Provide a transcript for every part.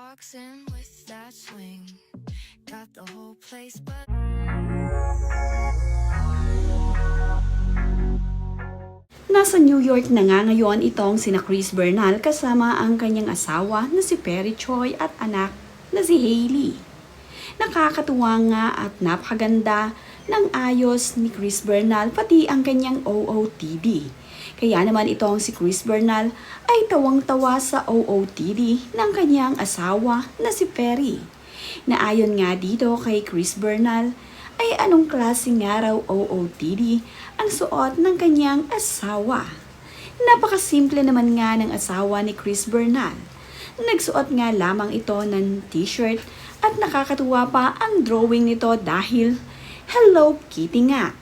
walks in with that swing. Got the whole place, but Nasa New York na nga ngayon itong sina Chris Bernal kasama ang kanyang asawa na si Perry Choi at anak na si Hailey. Nakakatuwa nga at napakaganda ng ayos ni Chris Bernal pati ang kanyang OOTD. Kaya naman itong si Chris Bernal ay tawang-tawa sa OOTD ng kanyang asawa na si Perry. Na ayon nga dito kay Chris Bernal ay anong klaseng nga raw OOTD ang suot ng kanyang asawa. Napakasimple naman nga ng asawa ni Chris Bernal. Nagsuot nga lamang ito ng t-shirt at nakakatuwa pa ang drawing nito dahil Hello Kitty nga.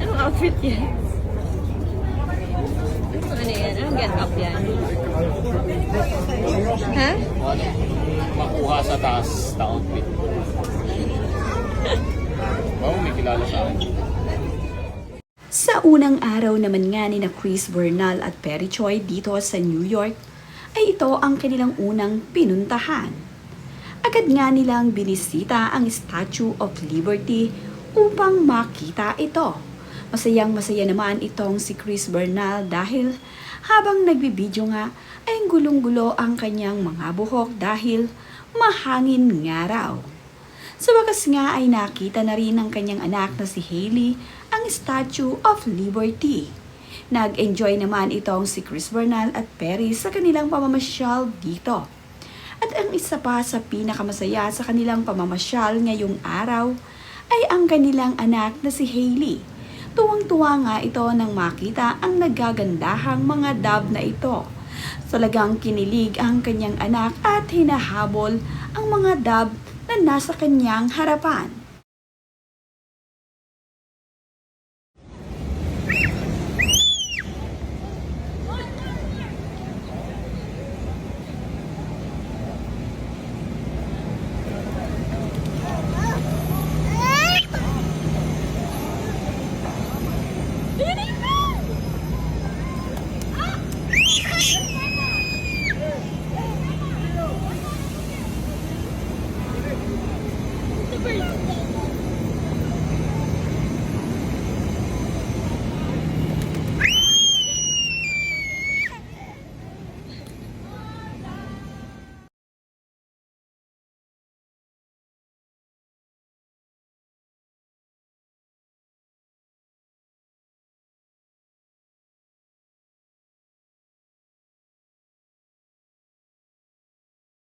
Anong outfit yan? Ano yan? Anong get up yan? Ha? Makuha sa taas na outfit. Wow, may kilala sa akin. Sa unang araw naman nga ni na Chris Bernal at Perry Choi dito sa New York, ay ito ang kanilang unang pinuntahan. Agad nga nilang binisita ang Statue of Liberty upang makita ito. Masayang-masaya naman itong si Chris Bernal dahil habang nagbibideo nga ay gulong-gulo ang kanyang mga buhok dahil mahangin nga raw. Sa wakas nga ay nakita na rin ng kanyang anak na si Hailey ang Statue of Liberty. Nag-enjoy naman itong si Chris Bernal at Perry sa kanilang pamamasyal dito. At ang isa pa sa pinakamasaya sa kanilang pamamasyal ngayong araw ay ang kanilang anak na si Hailey. Tuwang-tuwa nga ito nang makita ang nagagandahang mga dove na ito. Talagang kinilig ang kanyang anak at hinahabol ang mga dove na nasa kanyang harapan.